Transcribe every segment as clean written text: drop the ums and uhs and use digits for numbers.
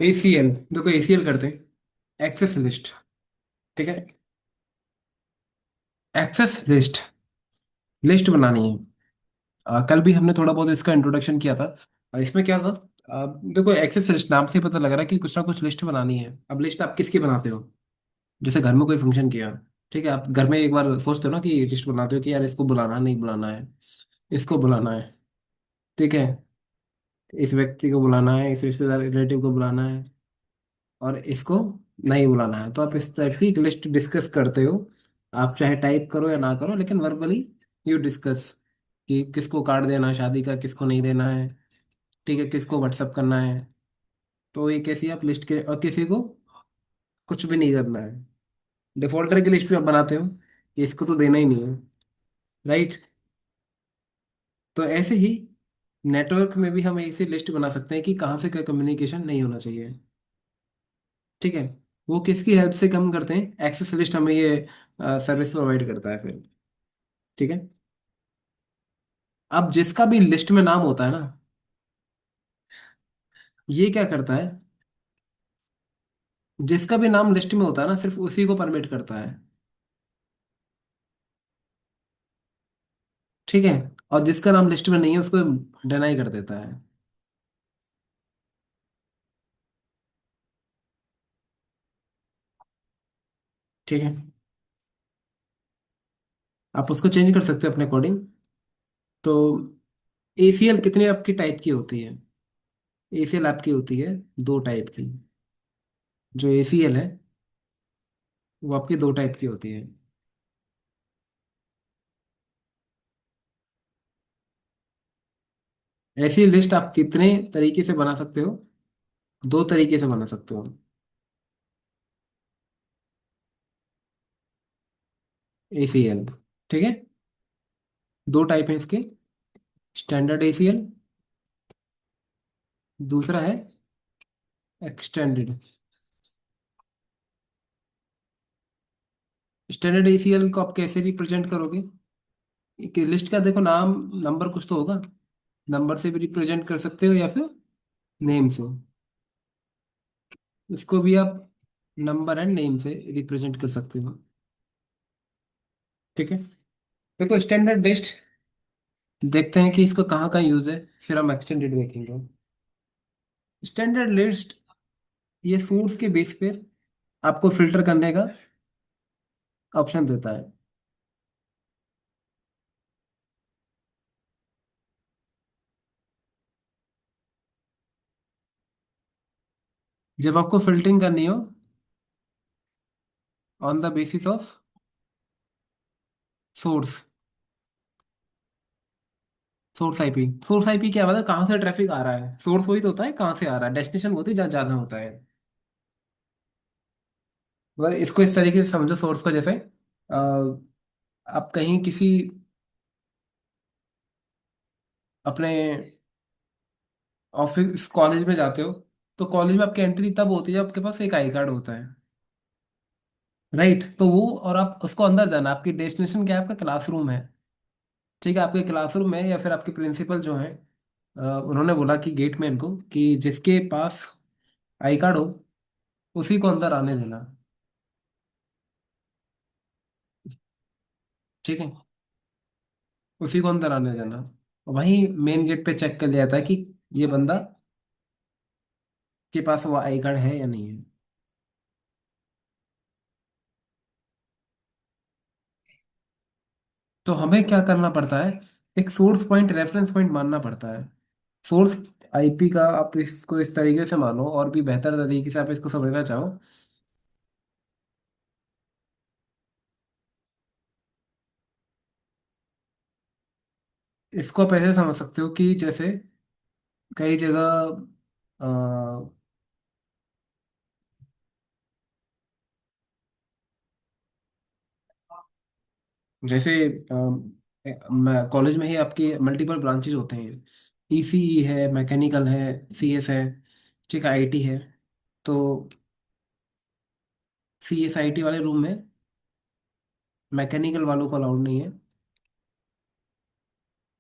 ACL, देखो ACL करते हैं एक्सेस लिस्ट। ठीक है, एक्सेस लिस्ट, लिस्ट बनानी है। कल भी हमने थोड़ा बहुत इसका इंट्रोडक्शन किया था। इसमें क्या था, देखो एक्सेस लिस्ट नाम से ही पता लग रहा है कि कुछ ना कुछ लिस्ट बनानी है। अब लिस्ट आप किसकी बनाते हो? जैसे घर में कोई फंक्शन किया, ठीक है, आप घर में एक बार सोचते हो ना कि लिस्ट बनाते हो कि यार इसको बुलाना नहीं बुलाना है, इसको बुलाना है, ठीक है, इस व्यक्ति को बुलाना है, इस रिश्तेदार रिलेटिव को बुलाना है, और इसको नहीं बुलाना है। तो आप इस टाइप की लिस्ट डिस्कस करते हो। आप चाहे टाइप करो या ना करो, लेकिन वर्बली यू डिस्कस कि किसको कार्ड देना है शादी का, किसको नहीं देना है, ठीक है, किसको व्हाट्सअप करना है। तो ये कैसी आप लिस्ट के, और किसी को कुछ भी नहीं करना है। डिफॉल्टर की लिस्ट भी आप बनाते हो कि इसको तो देना ही नहीं है, राइट? तो ऐसे ही नेटवर्क में भी हम ऐसी लिस्ट बना सकते हैं कि कहाँ से क्या कम्युनिकेशन नहीं होना चाहिए। ठीक है, वो किसकी हेल्प से कम करते हैं? एक्सेस लिस्ट हमें ये सर्विस प्रोवाइड करता है फिर। ठीक है, अब जिसका भी लिस्ट में नाम होता है ना, ये क्या करता है, जिसका भी नाम लिस्ट में होता है ना सिर्फ उसी को परमिट करता है। ठीक है, और जिसका नाम लिस्ट में नहीं है उसको डिनाई कर देता है। ठीक है, आप उसको चेंज कर सकते हो अपने अकॉर्डिंग। तो एसीएल कितने आपकी टाइप की होती है? एसीएल आपकी होती है दो टाइप की। जो एसीएल है वो आपकी दो टाइप की होती है। ऐसी लिस्ट आप कितने तरीके से बना सकते हो? दो तरीके से बना सकते हो। एसीएल, ठीक है, दो टाइप है इसके। स्टैंडर्ड एसीएल, दूसरा है एक्सटेंडेड। स्टैंडर्ड एसीएल को आप कैसे रिप्रेजेंट करोगे? एक लिस्ट का देखो नाम, नंबर कुछ तो होगा, नंबर से भी रिप्रेजेंट कर सकते हो या फिर नेम से। इसको भी आप नंबर एंड नेम से रिप्रेजेंट कर सकते हो। ठीक है, देखो स्टैंडर्ड लिस्ट देखते हैं कि इसका कहाँ कहाँ यूज है, फिर हम एक्सटेंडेड देखेंगे। स्टैंडर्ड लिस्ट ये सोर्स के बेस पे आपको फिल्टर करने का ऑप्शन देता है। जब आपको फिल्टरिंग करनी हो on the basis of source, source IP. Source IP क्या मतलब, कहाँ से ट्रैफिक आ रहा है? सोर्स वही तो होता है कहाँ से आ रहा है, डेस्टिनेशन होती है जहाँ जाना होता है। मतलब इसको इस तरीके से समझो सोर्स को, जैसे अ, आप कहीं किसी अपने ऑफिस कॉलेज में जाते हो, तो कॉलेज में आपकी एंट्री तब होती है जब आपके पास एक आई कार्ड होता है, राइट? तो वो, और आप उसको अंदर जाना, आपकी डेस्टिनेशन क्या है? आपका क्लासरूम है। ठीक है, आपके क्लासरूम में या फिर आपके प्रिंसिपल जो है, उन्होंने बोला कि गेट मैन को कि जिसके पास आई कार्ड हो उसी को अंदर आने देना। ठीक है, उसी को अंदर आने देना। वहीं मेन गेट पे चेक कर लिया जाता है कि ये बंदा के पास वो आई कार्ड है या नहीं है। तो हमें क्या करना पड़ता है, एक सोर्स पॉइंट, रेफरेंस पॉइंट मानना पड़ता है। सोर्स आईपी का आप इसको इस तरीके से मानो, और भी बेहतर तरीके से आप इसको समझना चाहो, इसको आप ऐसे समझ सकते हो कि जैसे कई जगह अ, जैसे कॉलेज में ही आपकी मल्टीपल ब्रांचेज होते हैं। ईसीई है, मैकेनिकल है, सीएस है, ठीक है, आईटी है। तो सीएस आईटी वाले रूम में मैकेनिकल वालों को अलाउड नहीं है,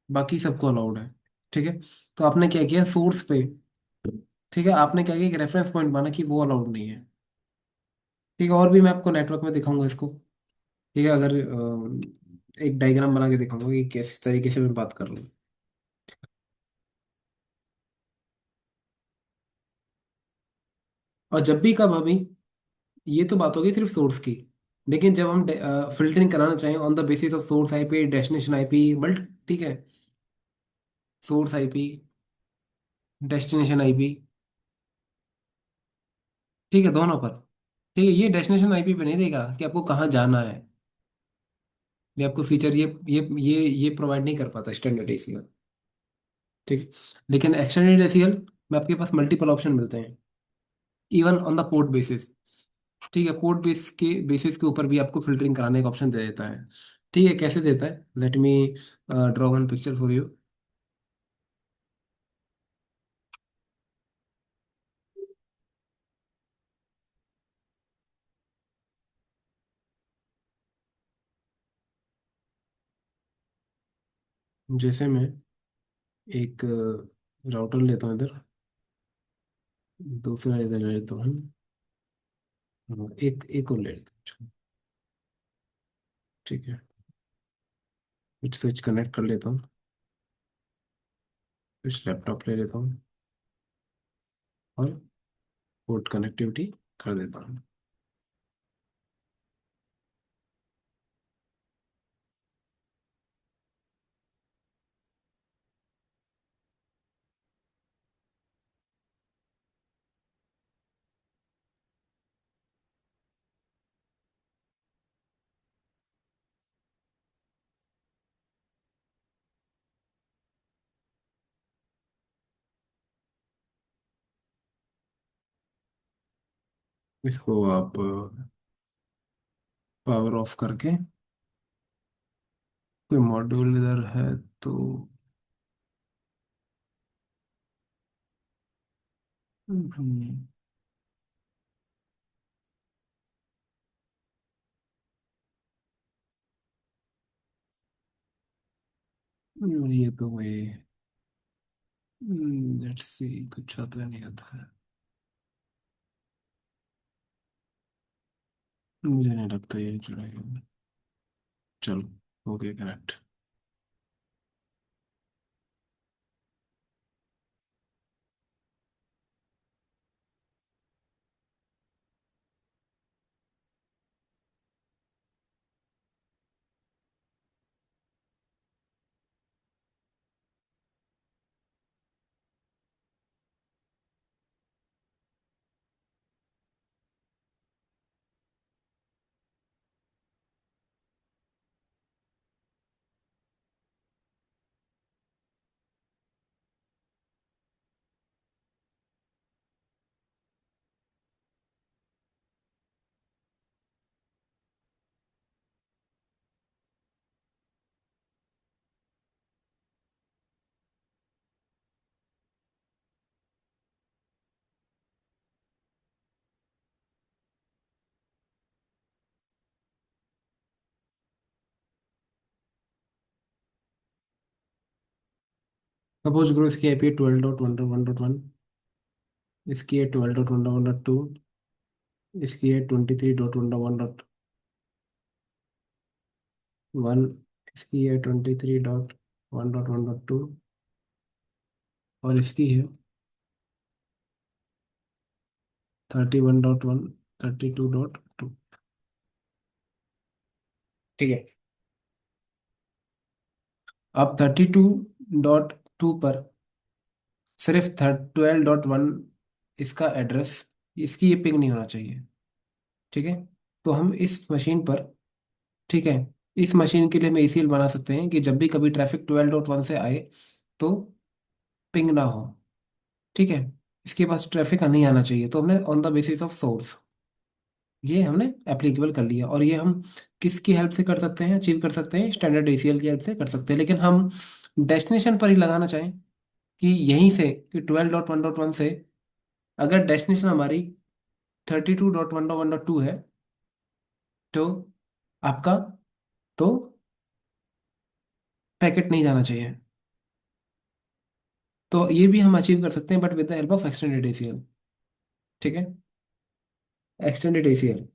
बाकी सबको अलाउड है। ठीक है, तो आपने क्या किया, सोर्स पे ठीक है, आपने क्या किया कि रेफरेंस पॉइंट माना कि वो अलाउड नहीं है। ठीक है, और भी मैं आपको नेटवर्क में दिखाऊंगा इसको। ठीक है, अगर एक डायग्राम बना के दिखाऊंगा कि किस तरीके से मैं बात कर रहा हूँ। और जब भी कब अभी, ये तो बात होगी सिर्फ सोर्स की। लेकिन जब हम फिल्टरिंग कराना चाहें on the basis of source IP, destination IP, बल्ट, ठीक है, सोर्स आईपी, डेस्टिनेशन आईपी, ठीक है, दोनों पर। ठीक है, ये डेस्टिनेशन आईपी पे नहीं देगा कि आपको कहाँ जाना है। ये आपको फीचर ये प्रोवाइड नहीं कर पाता स्टैंडर्ड एसीएल। ठीक है, लेकिन एक्सटेंडेड एसीएल में आपके पास मल्टीपल ऑप्शन मिलते हैं, even on the port basis. ठीक है, पोर्ट बेसिस के ऊपर भी आपको फिल्टरिंग कराने का ऑप्शन दे देता है। ठीक है, कैसे देता है, let me draw one picture for you. जैसे मैं एक राउटर लेता हूँ इधर, दूसरा इधर ले लेता हूँ। हाँ, एक और ले लेता हूँ। ठीक है, कुछ स्विच कनेक्ट कर लेता हूँ, कुछ लैपटॉप ले लेता हूँ और पोर्ट कनेक्टिविटी कर देता हूँ। इसको आप पावर ऑफ करके, कोई मॉड्यूल इधर है तो हम्म, ये तो वही, लेट्स सी, कुछ आता नहीं आता है, मुझे नहीं लगता ये चढ़ाएगा। चलो, हो गया कनेक्ट। सपोज करो इसकी आईपी 12.1.1.1, इसकी है 12.1.1.2, इसकी है 23.1.1.1, इसकी है 23.1.1.2, और इसकी है 31.1, 32.2। ठीक है, अब 32.2 पर सिर्फ 12.1 इसका एड्रेस, इसकी ये पिंग नहीं होना चाहिए। ठीक है, तो हम इस मशीन पर, ठीक है, इस मशीन के लिए हम ACL बना सकते हैं कि जब भी कभी ट्रैफिक 12.1 से आए तो पिंग ना हो। ठीक है, इसके पास ट्रैफिक नहीं आना चाहिए, तो हमने on the basis of source ये हमने एप्लीकेबल कर लिया। और ये हम किसकी हेल्प से कर सकते हैं, अचीव कर सकते हैं, स्टैंडर्ड ACL की हेल्प से कर सकते हैं। लेकिन हम डेस्टिनेशन पर ही लगाना चाहें कि यहीं से, कि 12.1.1 से अगर डेस्टिनेशन हमारी 32.1.1.2 है, तो आपका, तो पैकेट नहीं जाना चाहिए। तो ये भी हम अचीव कर सकते हैं but with the help of extended ACL. ठीक है, extended ACL,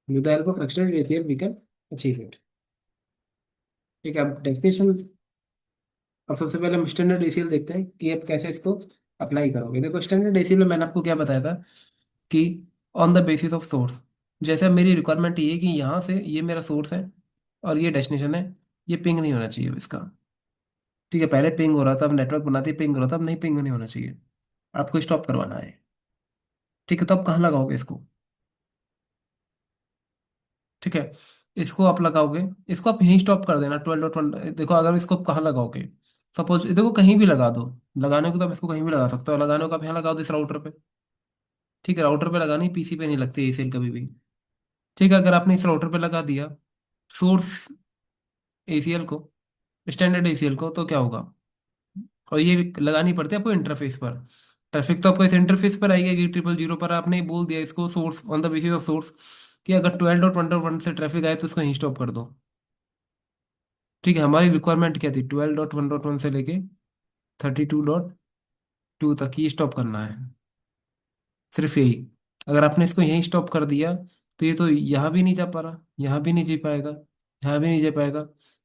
with the help of extended ACL we can achieve it. ठीक है, अब डेफिनेशन, अब सबसे पहले हम स्टैंडर्ड एसीएल देखते हैं कि अब कैसे इसको अप्लाई करोगे। देखो स्टैंडर्ड एसीएल में मैंने आपको क्या बताया था कि on the basis of source, जैसे अब मेरी रिक्वायरमेंट ये है कि यहाँ से ये मेरा सोर्स है और ये डेस्टिनेशन है, ये पिंग नहीं होना चाहिए इसका। ठीक है, पहले पिंग हो रहा था, अब नेटवर्क बनाते पिंग हो रहा था, अब नहीं, पिंग नहीं होना चाहिए, आपको स्टॉप करवाना है। ठीक है, तो आप कहाँ लगाओगे इसको? ठीक है, इसको आप लगाओगे, इसको आप यहीं स्टॉप कर देना 12.1। देखो अगर इसको आप कहाँ लगाओगे, सपोज देखो कहीं भी लगा दो, लगाने को तो आप इसको कहीं भी लगा सकते हो, लगाने को आप यहाँ लगा दो इस राउटर पे। ठीक है, राउटर पे लगानी, पीसी पे नहीं लगती एसीएल कभी भी। ठीक है, अगर आपने इस राउटर पे लगा दिया सोर्स एसीएल को, स्टैंडर्ड एसीएल को, तो क्या होगा? और ये लगानी पड़ती है आपको इंटरफेस पर। ट्रैफिक तो आपको इस इंटरफेस पर आएगी कि 000 पर आपने बोल दिया इसको source on the basis of source कि अगर 12.1 से ट्रैफिक आए तो उसको यहीं स्टॉप कर दो। ठीक है, हमारी रिक्वायरमेंट क्या थी? 12.1.1 से लेके 32.2 तक ही स्टॉप करना है, सिर्फ यही। अगर आपने इसको यहीं स्टॉप कर दिया तो ये तो यहाँ भी नहीं जा पा रहा, यहाँ भी नहीं जी पाएगा, यहाँ भी नहीं जा पाएगा,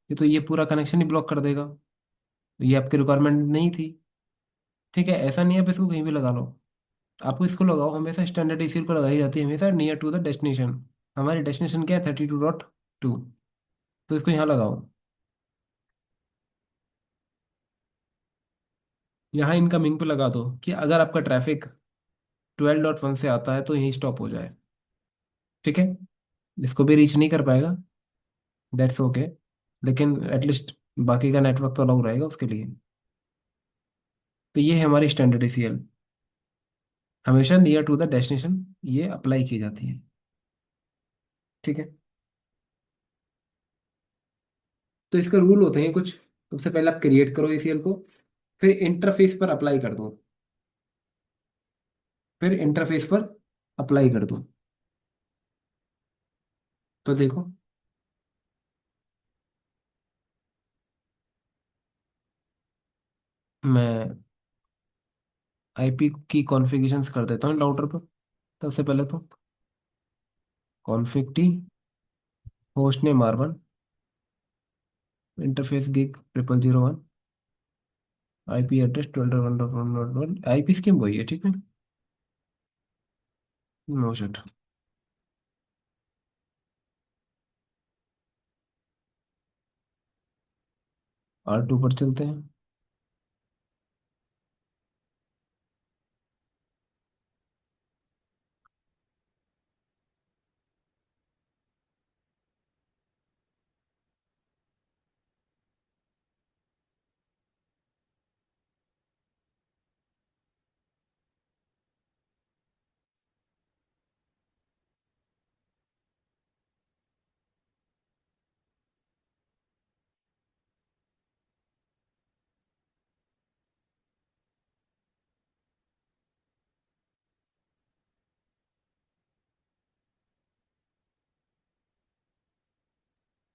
ये तो ये पूरा कनेक्शन ही ब्लॉक कर देगा। ये आपकी रिक्वायरमेंट नहीं थी। ठीक है, ऐसा नहीं है आप इसको कहीं भी लगा लो, आपको इसको लगाओ, हमेशा स्टैंडर्ड एसीएल को लगाई जाती है हमेशा नियर टू द डेस्टिनेशन। हमारी डेस्टिनेशन क्या है? 32.2, तो इसको यहाँ लगाओ। यहाँ इनकमिंग पे लगा दो कि अगर आपका ट्रैफिक 12.1 से आता है तो यहीं स्टॉप हो जाए। ठीक है, इसको भी रीच नहीं कर पाएगा, दैट्स ओके, लेकिन एटलीस्ट बाकी का नेटवर्क तो अलाउ रहेगा उसके लिए। तो ये है हमारी स्टैंडर्ड एसीएल, हमेशा नियर टू द डेस्टिनेशन ये अप्लाई की जाती है। ठीक है, तो इसका रूल होते हैं कुछ। सबसे पहले आप क्रिएट करो एसीएल को, फिर इंटरफेस पर अप्लाई कर दो, फिर इंटरफेस पर अप्लाई कर दो। तो देखो, मैं आईपी की कॉन्फ़िगरेशंस कर देता हूँ राउटर पर। सबसे पहले तो config T, host name R1, interface gig 0001, IP address 12.1.1.1, IP scheme वही है। ठीक है, नो शिट। R2 पर चलते हैं।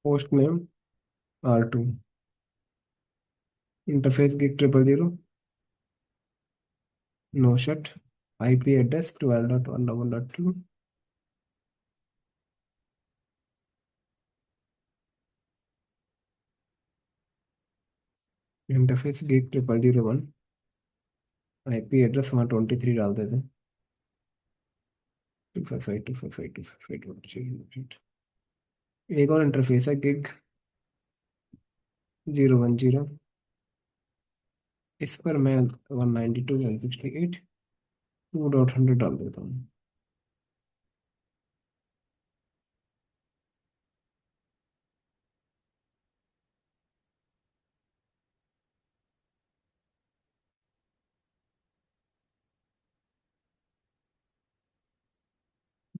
Host name R2, interface gig 000, no shit, IP address 12.1.1.2, interface gig 0001, IP address वहाँ 23 डाल देते हैं। 255 255 255 255। एक और इंटरफेस है गिग 010, इस पर मैं 192.168 2.100 डाल देता हूँ।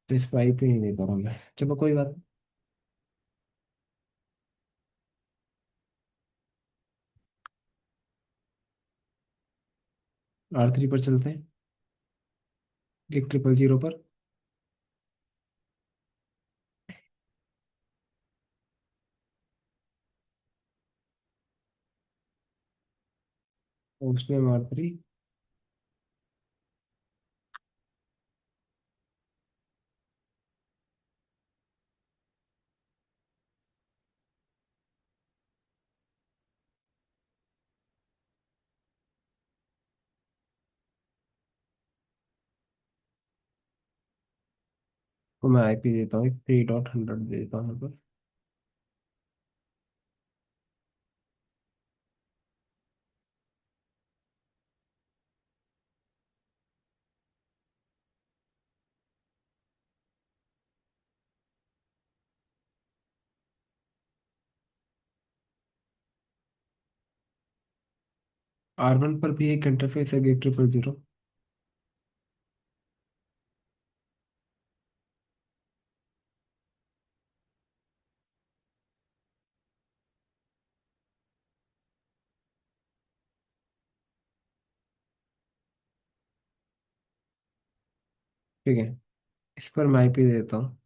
तो इस पाइप ही नहीं दे पा रहा मैं, चलो कोई बात R3 पर चलते हैं, गिग 000 पर। उसने मार्करी। तो मैं आईपी देता हूँ, 3.100 दे देता हूँ यहाँ पर। R1 पर भी एक इंटरफेस है, गेट 000। ठीक है, इस पर मैं आईपी देता हूँ,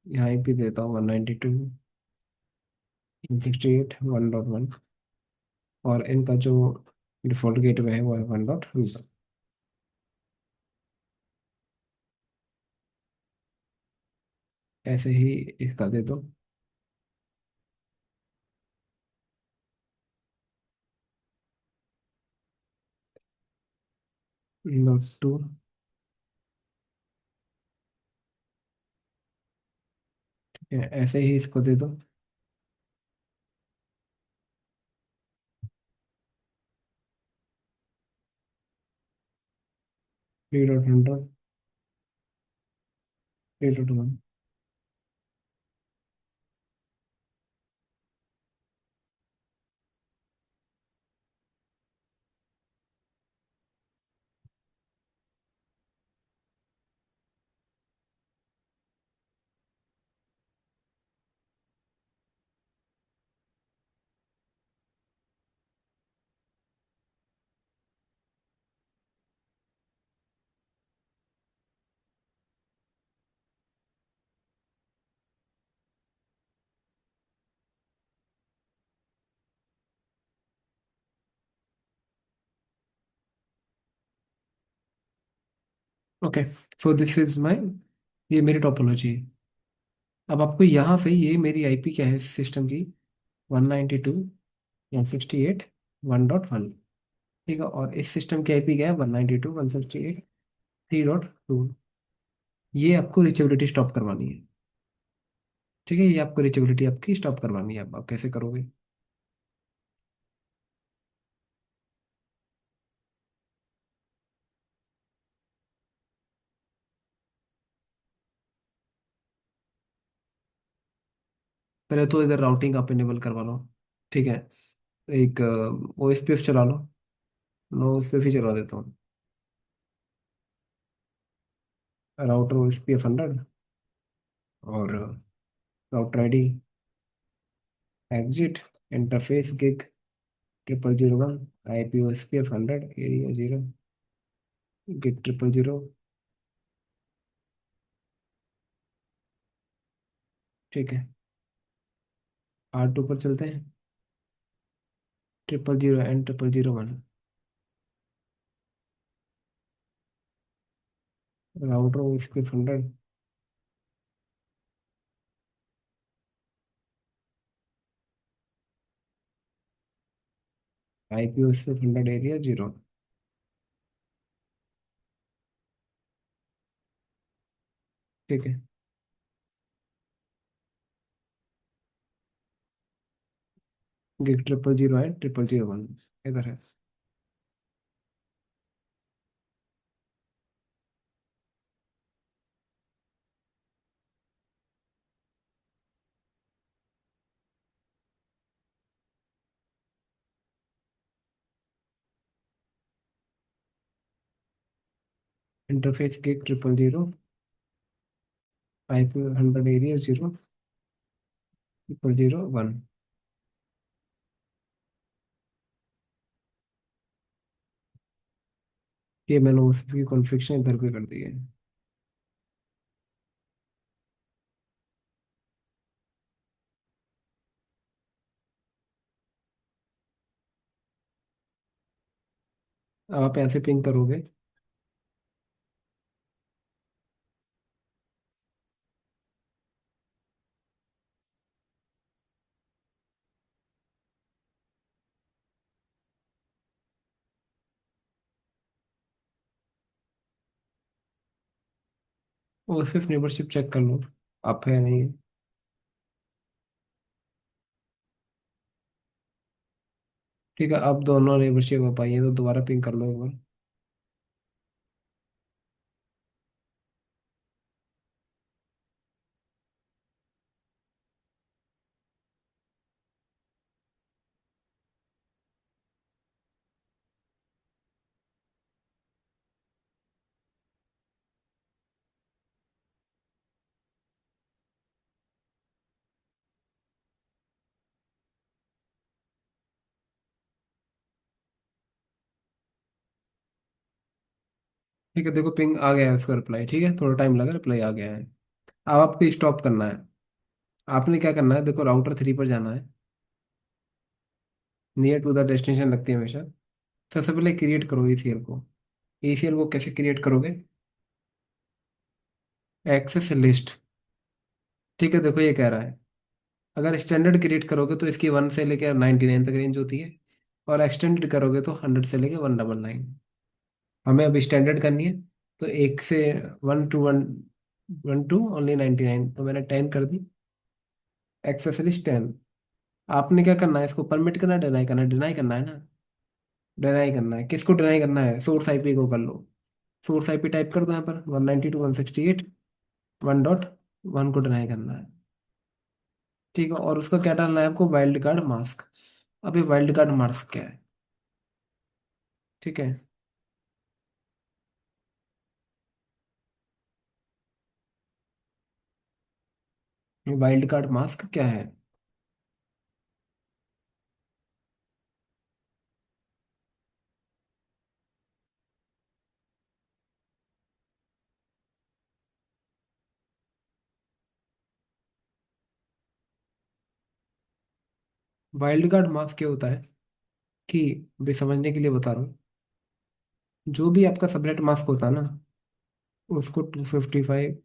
यहाँ आईपी देता हूँ 192.168.1.1। और इनका जो डिफॉल्ट गेटवे है वो है 1.1। ऐसे ही इसका दे दो, .2। ऐसे ही इसको दे दो, 3.100, 3.1। Okay, so this is my, ये मेरी टोपोलॉजी है। अब आपको यहाँ से ये मेरी आईपी क्या है सिस्टम की, 192.168.1.1। ठीक है, और इस सिस्टम की आईपी क्या है, 192.168.3.2। ये आपको रीचेबिलिटी स्टॉप करवानी है। ठीक है, ये आपको रीचेबिलिटी आपकी स्टॉप करवानी है। अब आप कैसे करोगे? पहले तो इधर राउटिंग आप इनेबल करवा लो। ठीक है, एक ओ एस पी एफ चला लो। मैं ओ एस पी एफ ही चला देता हूँ। Router O S P F 100, और router I D, exit, interface gig 0001, I P O S P F 100, area 0, gig 000। ठीक है, R2 पर चलते हैं, 000 and 0001। Router O S P F 100, I P O S P F 100, area 0। ठीक है, gig 000 and 0001 इधर है। Interface gig 000, I P 100, area 0, 0001। ये मैंने उसकी कॉन्फ़िगरेशन इधर पे कर दी है। अब आप यहाँ से पिंग करोगे। और उस पर नेबरशिप चेक कर लो आप है नहीं है। ठीक है, अब दोनों नेबरशिप हो पाई है तो दोबारा पिंग कर लो एक बार। ठीक है, देखो पिंग आ गया है उसका रिप्लाई। ठीक है, थोड़ा टाइम लगा, रिप्लाई आ गया है। अब आपको स्टॉप करना है। आपने क्या करना है, देखो राउटर 3 पर जाना है। नियर टू द डेस्टिनेशन लगती है हमेशा। सबसे पहले क्रिएट करो एसीएल को। एसीएल को कैसे क्रिएट करोगे? Access list. ठीक है, देखो ये कह रहा है अगर स्टैंडर्ड क्रिएट करोगे तो इसकी 1 से लेकर 99 तक रेंज होती है, और एक्सटेंडेड करोगे तो 100 से लेकर 199। हमें अब स्टैंडर्ड करनी है, तो एक से 1 टू 99, तो मैंने 10 कर दी। Access list 10। आपने क्या करना है, इसको परमिट करना है, डिनाई करना है? डिनाई करना है ना। डिनाई करना है, किसको डिनाई करना है? सोर्स आईपी को कर लो। सोर्स आईपी टाइप कर दो यहाँ पर, 192.168.1.1 को डिनाई करना है। ठीक है, और उसका क्या डालना है आपको? Wild card mask. अब ये वाइल्ड कार्ड मास्क क्या है? ठीक है, ये वाइल्ड कार्ड मास्क क्या है? वाइल्ड कार्ड मास्क क्या होता है कि, भी समझने के लिए बता रहा हूँ, जो भी आपका सबनेट मास्क होता है ना, उसको 255,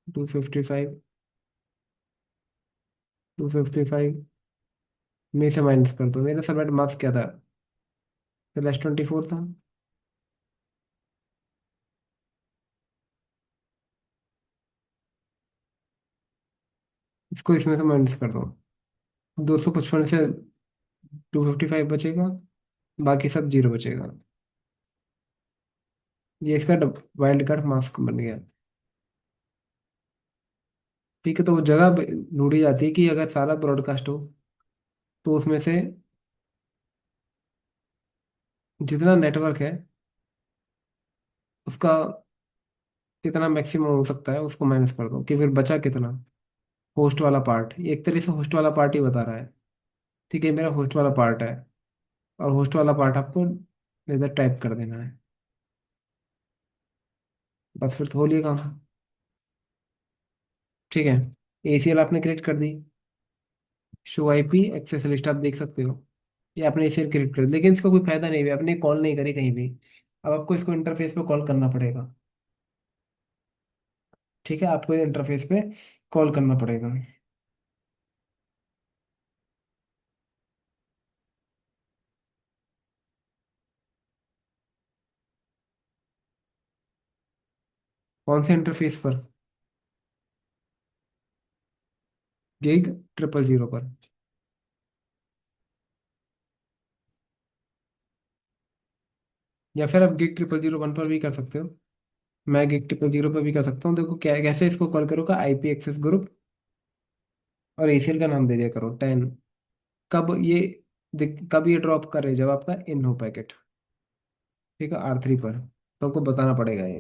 255, 255 में से माइनस कर दो। मेरा सबनेट मास्क क्या था? /24 था। इसको इसमें से माइनस कर दो। 255 से 255 बचेगा, बाकी सब जीरो बचेगा। ये इसका वाइल्ड कार्ड मास्क बन गया। ठीक है, तो वो जगह ढूंढी जाती है कि अगर सारा ब्रॉडकास्ट हो तो उसमें से जितना नेटवर्क है उसका कितना मैक्सिमम हो सकता है उसको माइनस कर दो, कि फिर बचा कितना। होस्ट वाला पार्ट, ये एक तरह से होस्ट वाला पार्ट ही बता रहा है। ठीक है, मेरा होस्ट वाला पार्ट है, और होस्ट वाला पार्ट आपको इधर टाइप कर देना है। बस फिर तो हो लिया काम। ठीक है, एसीएल आपने क्रिएट कर दी। शो आईपी एक्सेस लिस्ट आप देख सकते हो, ये आपने एसीएल क्रिएट कर दी, लेकिन इसका कोई फायदा नहीं है, आपने कॉल नहीं करी कहीं भी। अब आपको इसको इंटरफेस पे कॉल करना पड़ेगा। ठीक है, आपको इंटरफेस पे कॉल करना पड़ेगा। कौन से इंटरफेस पर? गिग 000 पर। या फिर आप गिग 000 1 पर भी कर सकते हो। मैं गिग 000 पर भी कर सकता हूँ। देखो क्या, कैसे इसको कॉल करोगे, आईपी एक्सेस ग्रुप, और एसीएल का नाम दे दिया करो 10। कब ये कब ये ड्रॉप करे? जब आपका इन हो पैकेट। ठीक है, R3 पर, तो आपको बताना पड़ेगा ये।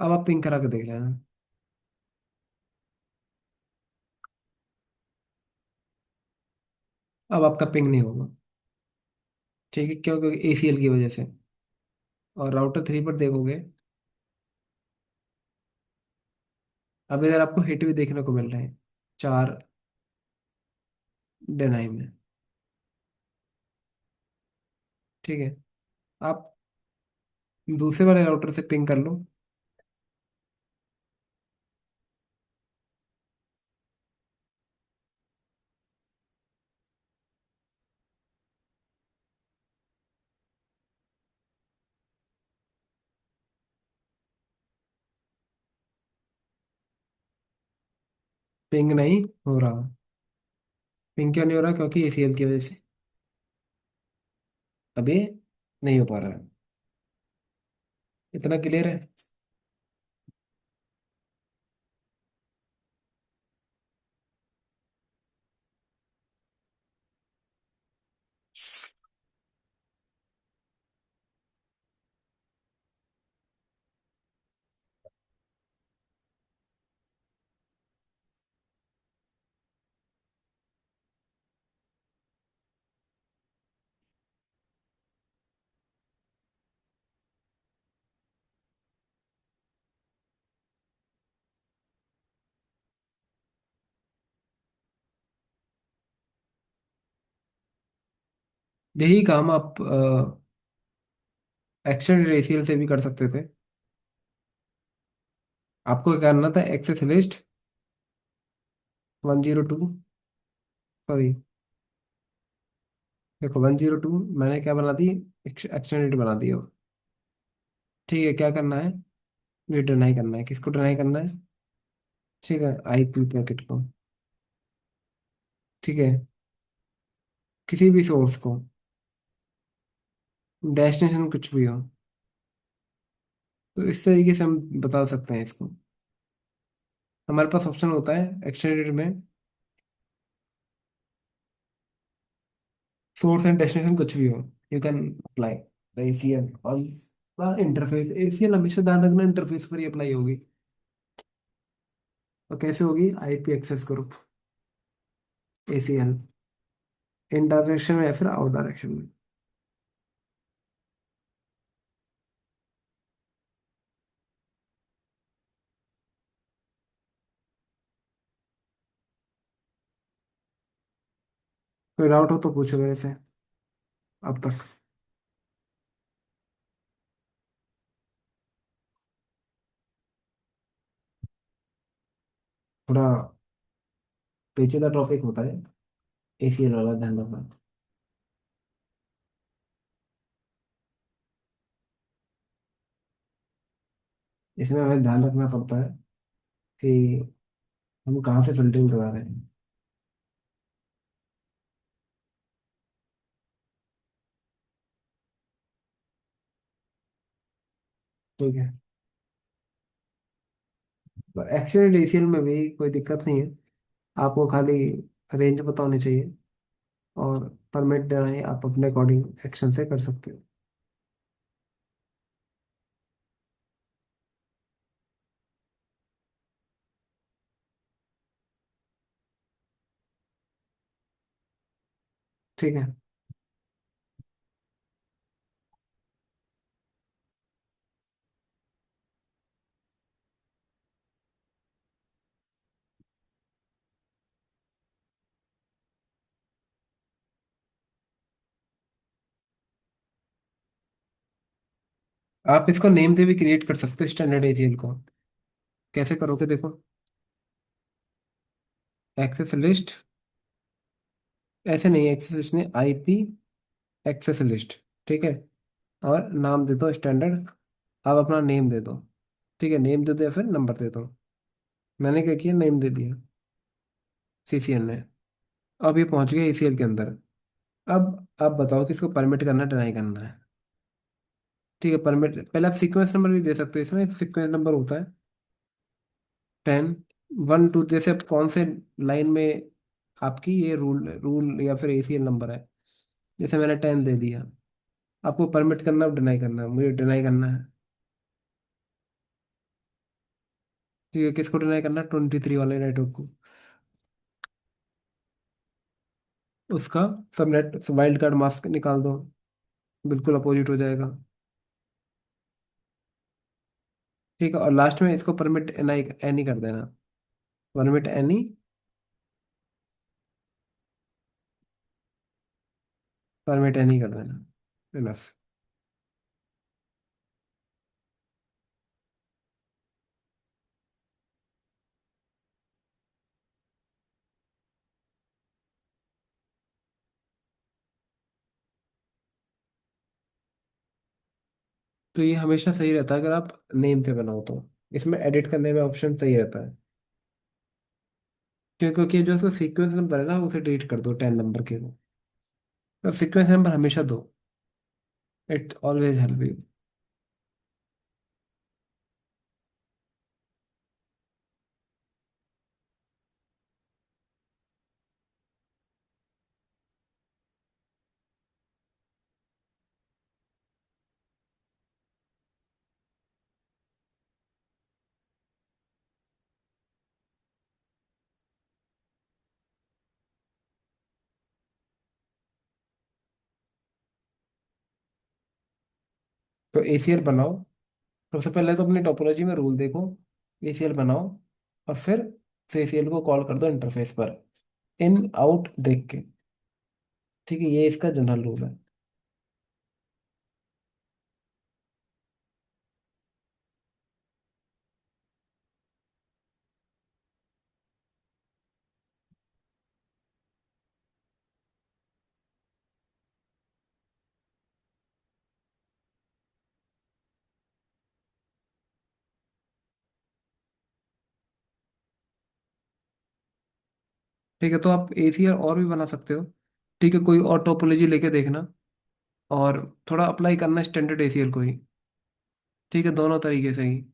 अब आप पिंग करा के देख लेना। अब आपका पिंग नहीं होगा। ठीक है, क्यों? क्योंकि एसीएल की वजह से। और राउटर 3 पर देखोगे, अब इधर आपको हिट भी देखने को मिल रहे हैं, 4 डिनाई में। ठीक है, आप दूसरे वाले राउटर से पिंग कर लो। पिंग नहीं हो रहा। पिंग क्यों नहीं हो रहा? क्योंकि एसीएल की वजह से अभी नहीं हो पा रहा है। इतना क्लियर है। यही काम आप एक्सटेंडेड एसीएल से भी कर सकते थे। आपको क्या करना था? एक्सेस लिस्ट 102, सॉरी, देखो 102 मैंने क्या बना दी? एक्सटेंडेड बना दी हो। ठीक है, क्या करना है? ये डिनाई करना है। किसको डिनाई करना है? ठीक है, आईपी पैकेट को। ठीक है, किसी भी सोर्स को, डेस्टिनेशन कुछ भी हो। तो इस तरीके से हम बता सकते हैं इसको। हमारे पास ऑप्शन होता है एक्सटेंडेड में, सोर्स एंड डेस्टिनेशन कुछ भी हो, you can apply the ACL और द इंटरफेस। एसीएल हमेशा ध्यान रखना इंटरफेस पर ही अप्लाई होगी। तो कैसे होगी? IP access group ACL, in direction में या फिर आउट डायरेक्शन में। कोई डाउट हो तो पूछो मेरे से अब तक। थोड़ा पेचीदा टॉपिक होता है एसीएल वाला, ध्यान रखना। इसमें हमें ध्यान रखना पड़ता है कि हम कहाँ से फिल्टरिंग करा रहे हैं। ठीक है, तो एक्चुअली डीसीएल में भी कोई दिक्कत नहीं है। आपको खाली रेंज पता होनी चाहिए, और परमिट देना ही आप अपने अकॉर्डिंग एक्शन से कर सकते हो। ठीक है, आप इसको नेम से भी क्रिएट कर सकते हो स्टैंडर्ड एजीएल को। कैसे करोगे देखो, एक्सेस लिस्ट, ऐसे नहीं, एक्सेस लिस्ट नहीं, आईपी एक्सेस लिस्ट। ठीक है, और नाम दे दो स्टैंडर्ड। आप अपना नेम दे दो। ठीक है, नेम दे दो या फिर नंबर दे दो। मैंने क्या किया, नेम दे दिया सीसीएन ने। अब ये पहुंच गया एसीएल के अंदर। अब आप बताओ कि इसको परमिट करना है, डिनाई करना है। ठीक है, परमिट पहले आप सीक्वेंस नंबर भी दे सकते हो। इसमें एक सीक्वेंस नंबर होता है 10, 1 2, जैसे आप कौन से लाइन में आपकी ये रूल रूल या फिर एसीएल नंबर है। जैसे मैंने 10 दे दिया। आपको परमिट करना है, डिनाई करना है? मुझे डिनाई करना है। ठीक है, किसको डिनाई करना है? 23 वाले नेटवर्क को। उसका सबनेट वाइल्ड कार्ड मास्क निकाल दो, बिल्कुल अपोजिट हो जाएगा। ठीक है, और लास्ट में इसको परमिट एनी एनी कर देना। परमिट एनी, परमिट एनी कर देना। इनफ। तो ये हमेशा सही रहता है अगर आप नेम से बनाओ तो। इसमें एडिट करने में ऑप्शन सही रहता है। क्योंकि जो उसका सीक्वेंस नंबर है ना उसे डिलीट कर दो 10 नंबर के को। तो सीक्वेंस नंबर हमेशा दो। It always help you. तो एसीएल बनाओ। सबसे पहले तो अपनी टोपोलॉजी में रूल देखो। एसीएल बनाओ और फिर से एसीएल को कॉल कर दो इंटरफेस पर, इन आउट देख के। ठीक है, ये इसका जनरल रूल है। ठीक है, तो आप एसीएल और भी बना सकते हो। ठीक है, कोई और टोपोलॉजी लेके देखना और थोड़ा अप्लाई करना स्टैंडर्ड एसीएल को ही। ठीक है, दोनों तरीके से ही।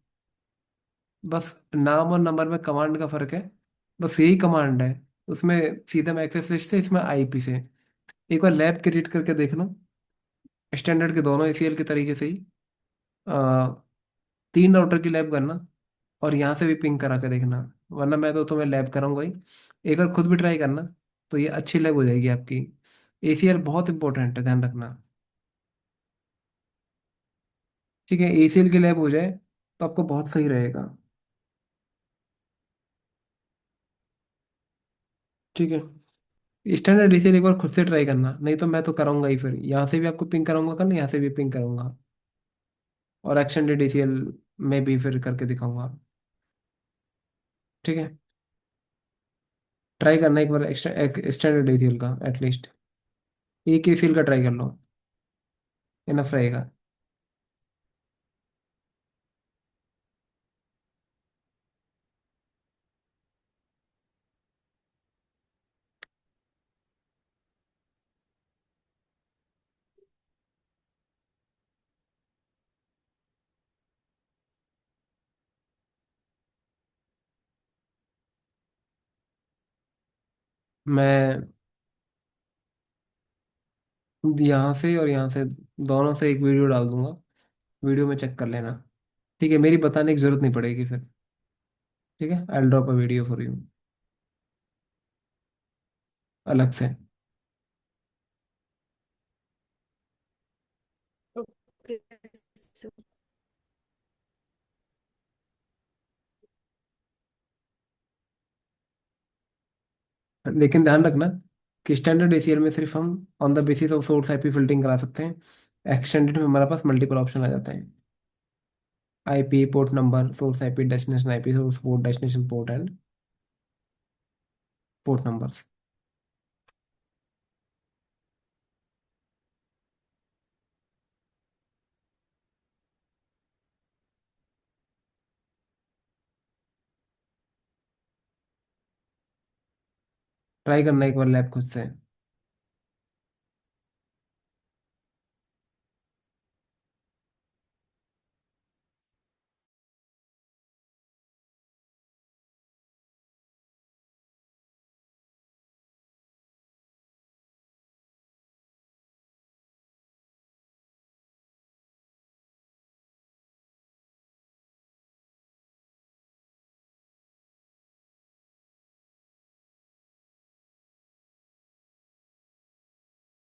बस नाम और नंबर में कमांड का फर्क है। बस यही कमांड है। उसमें सीधे में एक्सेस लिस्ट से, इसमें आईपी से। एक बार लैब क्रिएट करके देखना स्टैंडर्ड के दोनों एसीएल के तरीके से ही। आ, 3 राउटर की लैब करना और यहाँ से भी पिंग करा के देखना। वरना मैं तो तुम्हें लैब कराऊंगा ही। एक बार खुद भी ट्राई करना तो ये अच्छी लैब हो जाएगी आपकी। एसीएल बहुत इंपॉर्टेंट है, ध्यान रखना। ठीक है, एसीएल की लैब हो जाए तो आपको बहुत सही रहेगा। ठीक है, स्टैंडर्ड एसीएल एक बार खुद से ट्राई करना, नहीं तो मैं तो कराऊंगा ही। फिर यहाँ से भी आपको पिंग कराऊंगा कल, यहाँ से भी पिंग करूंगा। और एक्सटेंडेड एसीएल में भी फिर करके दिखाऊंगा। ठीक है, ट्राई करना एक बार स्टैंडर्ड एसीएल का एटलीस्ट। एक एसीएल का ट्राई कर लो, इनफ रहेगा। मैं यहाँ से और यहाँ से दोनों से एक वीडियो डाल दूंगा। वीडियो में चेक कर लेना। ठीक है, मेरी बताने की जरूरत नहीं पड़ेगी फिर। ठीक है, I drop a video for you अलग से। ओके। लेकिन ध्यान रखना कि स्टैंडर्ड एसीएल में सिर्फ हम on the basis of source IP filtering करा सकते हैं। एक्सटेंडेड में हमारे पास मल्टीपल ऑप्शन आ जाते हैं। IP, port number, source IP, destination IP, source port, destination port and port numbers. Try करना एक बार लैब खुद से।